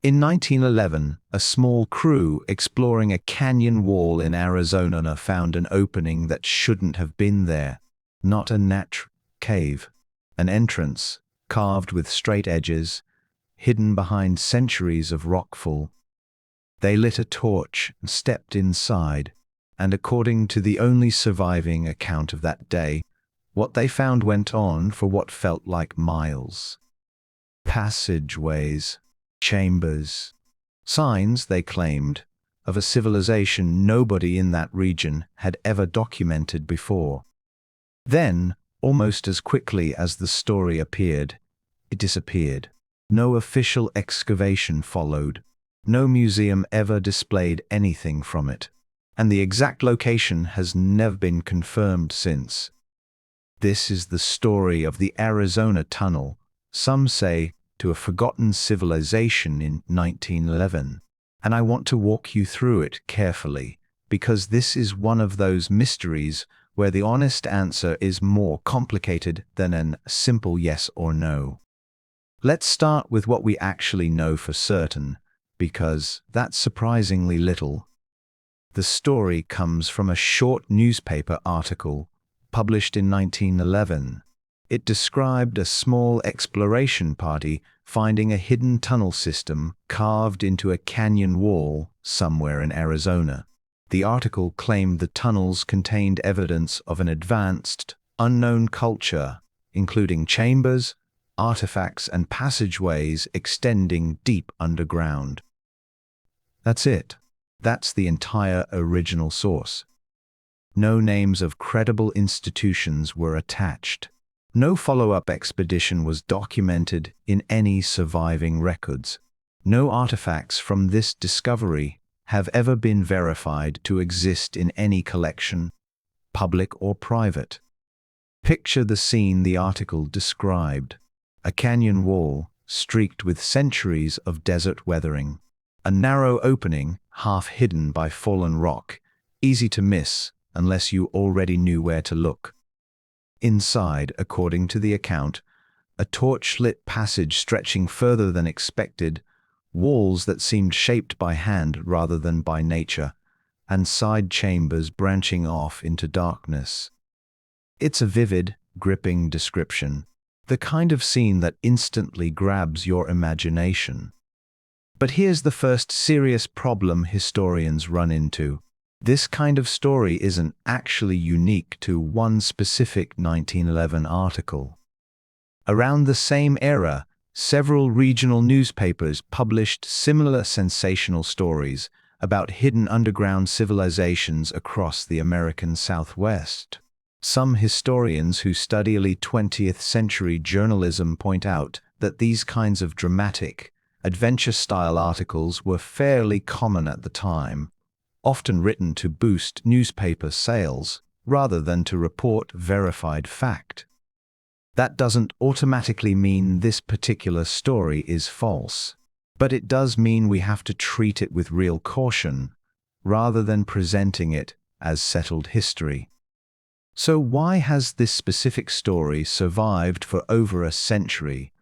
In 1911, a small crew exploring a canyon wall in Arizona found an opening that shouldn't have been there. Not a natural cave. An entrance, carved with straight edges, hidden behind centuries of rockfall. They lit a torch and stepped inside, and according to the only surviving account of that day, what they found went on for what felt like miles. Passageways, chambers, signs, they claimed, of a civilization nobody in that region had ever documented before. Then, almost as quickly as the story appeared, it disappeared. No official excavation followed. No museum ever displayed anything from it, and the exact location has never been confirmed since. This is the story of the Arizona Tunnel, some say to a forgotten civilization in 1911, and I want to walk you through it carefully, because this is one of those mysteries where the honest answer is more complicated than a simple yes or no. Let's start with what we actually know for certain, because that's surprisingly little. The story comes from a short newspaper article published in 1911. It described a small exploration party finding a hidden tunnel system carved into a canyon wall somewhere in Arizona. The article claimed the tunnels contained evidence of an advanced, unknown culture, including chambers, artifacts, and passageways extending deep underground. That's it. That's the entire original source. No names of credible institutions were attached. No follow-up expedition was documented in any surviving records. No artifacts from this discovery have ever been verified to exist in any collection, public or private. Picture the scene the article described. A canyon wall, streaked with centuries of desert weathering. A narrow opening, half hidden by fallen rock, easy to miss unless you already knew where to look. Inside, according to the account, a torch-lit passage stretching further than expected, walls that seemed shaped by hand rather than by nature, and side chambers branching off into darkness. It's a vivid, gripping description, the kind of scene that instantly grabs your imagination. But here's the first serious problem historians run into. This kind of story isn't actually unique to one specific 1911 article. Around the same era, several regional newspapers published similar sensational stories about hidden underground civilizations across the American Southwest. Some historians who study early 20th century journalism point out that these kinds of dramatic, adventure-style articles were fairly common at the time, often written to boost newspaper sales rather than to report verified fact. That doesn't automatically mean this particular story is false, but it does mean we have to treat it with real caution rather than presenting it as settled history. So why has this specific story survived for over a century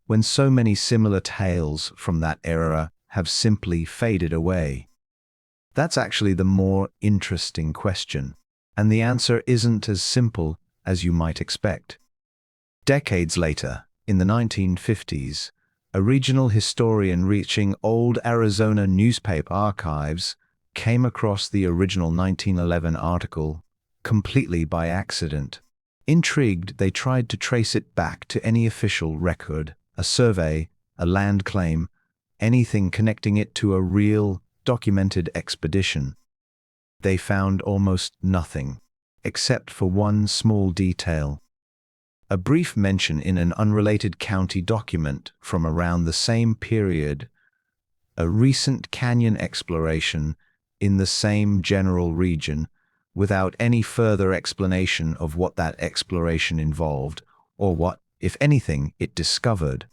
when so many similar tales from that era have simply faded away? That's actually the more interesting question, and the answer isn't as simple as you might expect. Decades later, in the 1950s, a regional historian reaching old Arizona newspaper archives came across the original 1911 article completely by accident. Intrigued, they tried to trace it back to any official record, a survey, a land claim, anything connecting it to a real, documented expedition. They found almost nothing, except for one small detail. A brief mention in an unrelated county document from around the same period, a recent canyon exploration in the same general region, without any further explanation of what that exploration involved, or what, if anything, it discovered.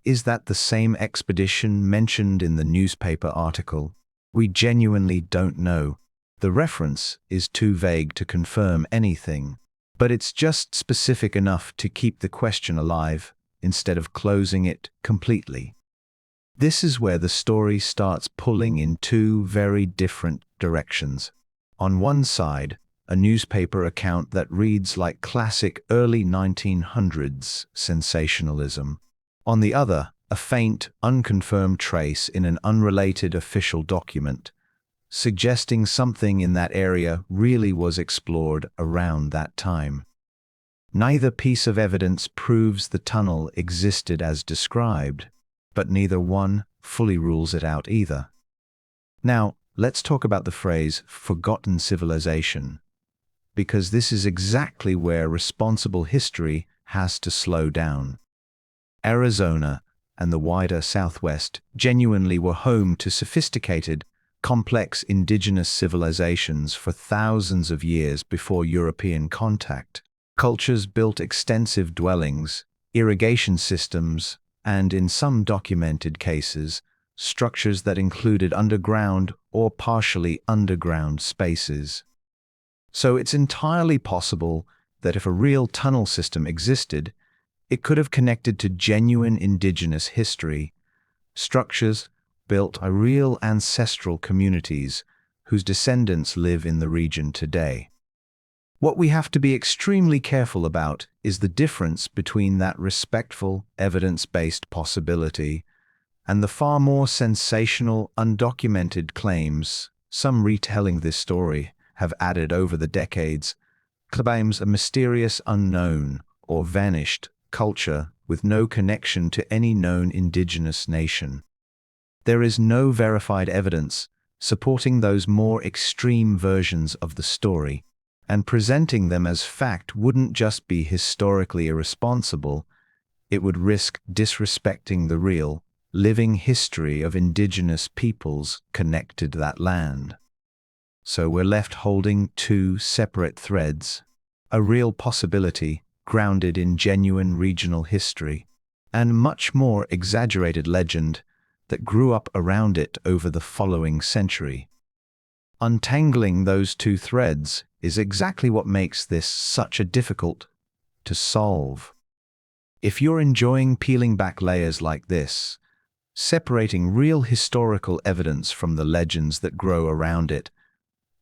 Is that the same expedition mentioned in the newspaper article? We genuinely don't know. The reference is too vague to confirm anything, but it's just specific enough to keep the question alive instead of closing it completely. This is where the story starts pulling in two very different directions. On one side, a newspaper account that reads like classic early 1900s sensationalism. On the other, a faint, unconfirmed trace in an unrelated official document, suggesting something in that area really was explored around that time. Neither piece of evidence proves the tunnel existed as described, but neither one fully rules it out either. Now, let's talk about the phrase forgotten civilization, because this is exactly where responsible history has to slow down. Arizona and the wider Southwest genuinely were home to sophisticated, complex indigenous civilizations for thousands of years before European contact. Cultures built extensive dwellings, irrigation systems, and in some documented cases, structures that included underground or partially underground spaces. So it's entirely possible that if a real tunnel system existed, it could have connected to genuine indigenous history, structures built by real ancestral communities whose descendants live in the region today. What we have to be extremely careful about is the difference between that respectful, evidence-based possibility and the far more sensational, undocumented claims some retelling this story have added over the decades, claims a mysterious unknown or vanished culture with no connection to any known indigenous nation. There is no verified evidence supporting those more extreme versions of the story, and presenting them as fact wouldn't just be historically irresponsible, it would risk disrespecting the real, living history of indigenous peoples connected to that land. So we're left holding two separate threads, a real possibility grounded in genuine regional history, and much more exaggerated legend that grew up around it over the following century. Untangling those two threads is exactly what makes this such a difficult to solve. If you're enjoying peeling back layers like this, separating real historical evidence from the legends that grow around it,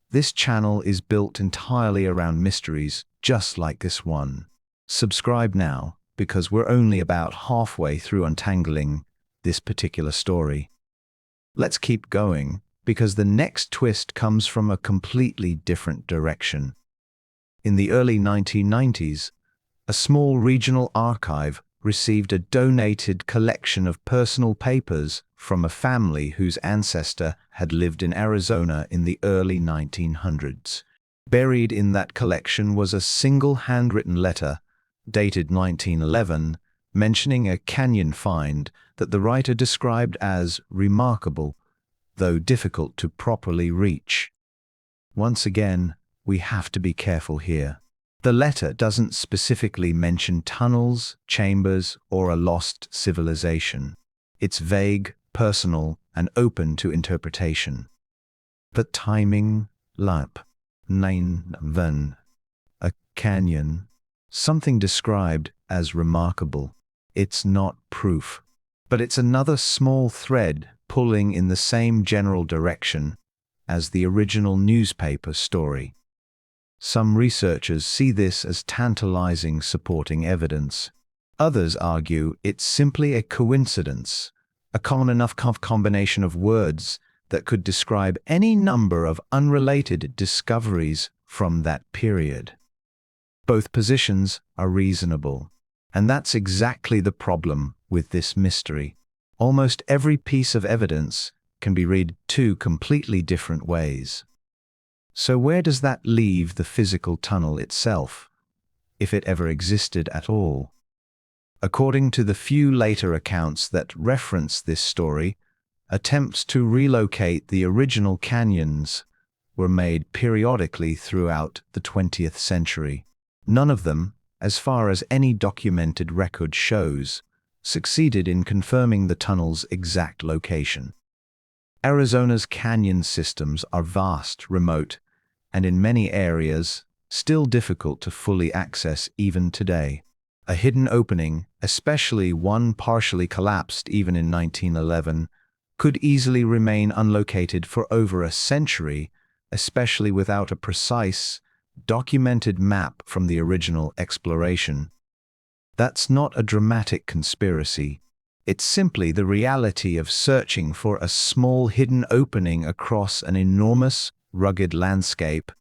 this channel is built entirely around mysteries just like this one. Subscribe now, because we're only about halfway through untangling this particular story. Let's keep going, because the next twist comes from a completely different direction. In the early 1990s, a small regional archive received a donated collection of personal papers from a family whose ancestor had lived in Arizona in the early 1900s. Buried in that collection was a single handwritten letter, dated 1911, mentioning a canyon find that the writer described as remarkable, though difficult to properly reach. Once again, we have to be careful here. The letter doesn't specifically mention tunnels, chambers, or a lost civilization. It's vague, personal, and open to interpretation. The timing, lap, 9, a canyon, something described as remarkable. It's not proof, but it's another small thread pulling in the same general direction as the original newspaper story. Some researchers see this as tantalizing supporting evidence. Others argue it's simply a coincidence, a common enough combination of words that could describe any number of unrelated discoveries from that period. Both positions are reasonable, and that's exactly the problem with this mystery. Almost every piece of evidence can be read two completely different ways. So where does that leave the physical tunnel itself, if it ever existed at all? According to the few later accounts that reference this story, attempts to relocate the original canyons were made periodically throughout the 20th century. None of them, as far as any documented record shows, succeeded in confirming the tunnel's exact location. Arizona's canyon systems are vast, remote, and in many areas still difficult to fully access even today. A hidden opening, especially one partially collapsed even in 1911, could easily remain unlocated for over a century, especially without a precise, documented map from the original exploration. That's not a dramatic conspiracy. It's simply the reality of searching for a small hidden opening across an enormous, rugged landscape,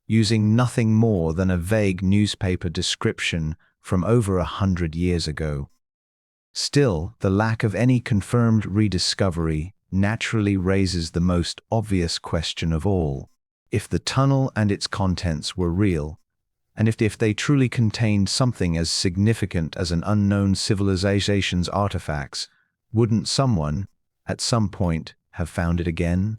using nothing more than a vague newspaper description from over 100 years ago. Still, the lack of any confirmed rediscovery naturally raises the most obvious question of all. If the tunnel and its contents were real, and if they truly contained something as significant as an unknown civilization's artifacts, wouldn't someone, at some point, have found it again?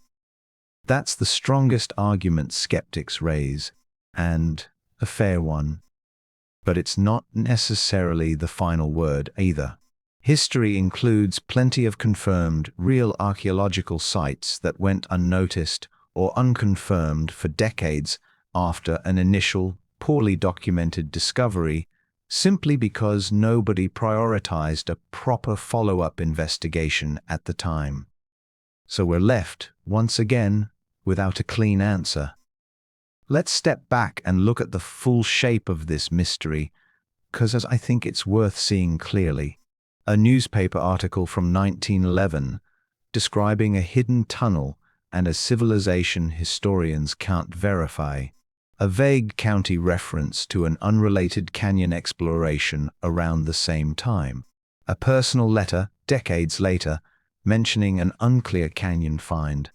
That's the strongest argument skeptics raise, and a fair one. But it's not necessarily the final word either. History includes plenty of confirmed, real archaeological sites that went unnoticed or unconfirmed for decades after an initial, poorly documented discovery, simply because nobody prioritized a proper follow-up investigation at the time. So we're left, once again, without a clean answer. Let's step back and look at the full shape of this mystery, because I think it's worth seeing clearly. A newspaper article from 1911 describing a hidden tunnel and a civilization historians can't verify. A vague county reference to an unrelated canyon exploration around the same time. A personal letter, decades later, mentioning an unclear canyon find.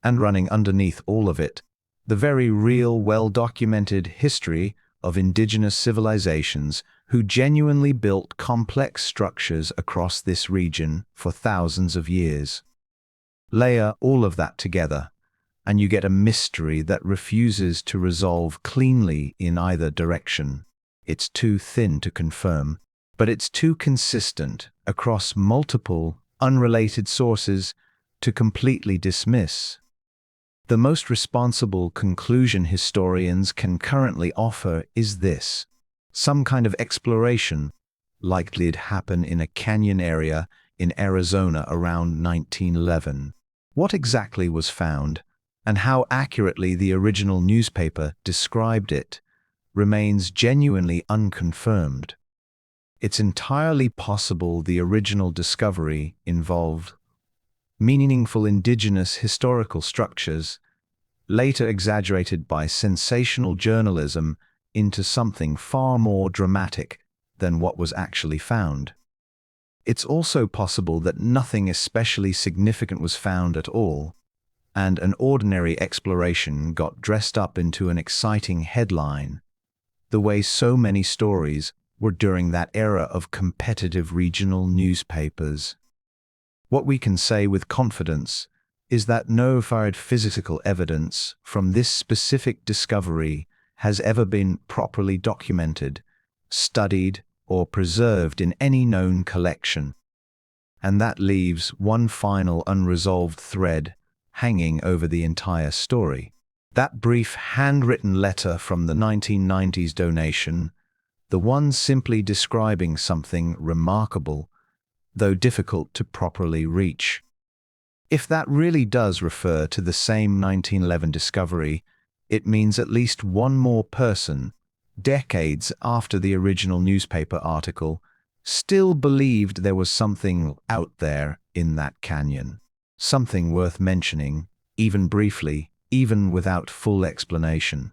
And running underneath all of it, the very real, well-documented history of indigenous civilizations who genuinely built complex structures across this region for thousands of years. Layer all of that together, and you get a mystery that refuses to resolve cleanly in either direction. It's too thin to confirm, but it's too consistent across multiple, unrelated sources to completely dismiss. The most responsible conclusion historians can currently offer is this: some kind of exploration likely did happen in a canyon area in Arizona around 1911. What exactly was found, and how accurately the original newspaper described it, remains genuinely unconfirmed. It's entirely possible the original discovery involved meaningful indigenous historical structures, later exaggerated by sensational journalism into something far more dramatic than what was actually found. It's also possible that nothing especially significant was found at all, and an ordinary exploration got dressed up into an exciting headline, the way so many stories were during that era of competitive regional newspapers. What we can say with confidence is that no physical evidence from this specific discovery has ever been properly documented, studied, or preserved in any known collection. And that leaves one final unresolved thread hanging over the entire story. That brief handwritten letter from the 1990s donation, the one simply describing something remarkable, though difficult to properly reach. If that really does refer to the same 1911 discovery, it means at least one more person, decades after the original newspaper article, still believed there was something out there in that canyon. Something worth mentioning, even briefly, even without full explanation.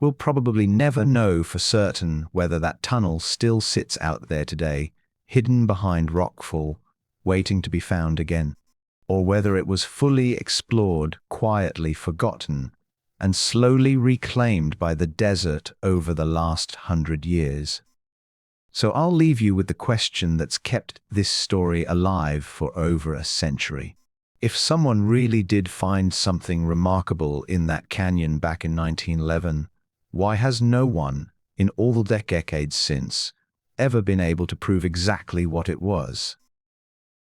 We'll probably never know for certain whether that tunnel still sits out there today, hidden behind rockfall, waiting to be found again, or whether it was fully explored, quietly forgotten, and slowly reclaimed by the desert over the last 100 years. So I'll leave you with the question that's kept this story alive for over a century. If someone really did find something remarkable in that canyon back in 1911, why has no one, in all the decades since, ever been able to prove exactly what it was?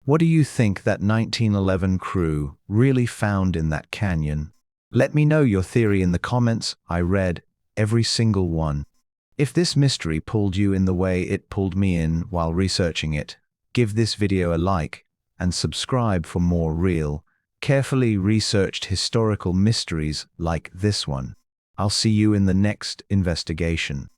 What do you think that 1911 crew really found in that canyon? Let me know your theory in the comments. I read every single one. If this mystery pulled you in the way it pulled me in while researching it, give this video a like and subscribe for more real, carefully researched historical mysteries like this one. I'll see you in the next investigation.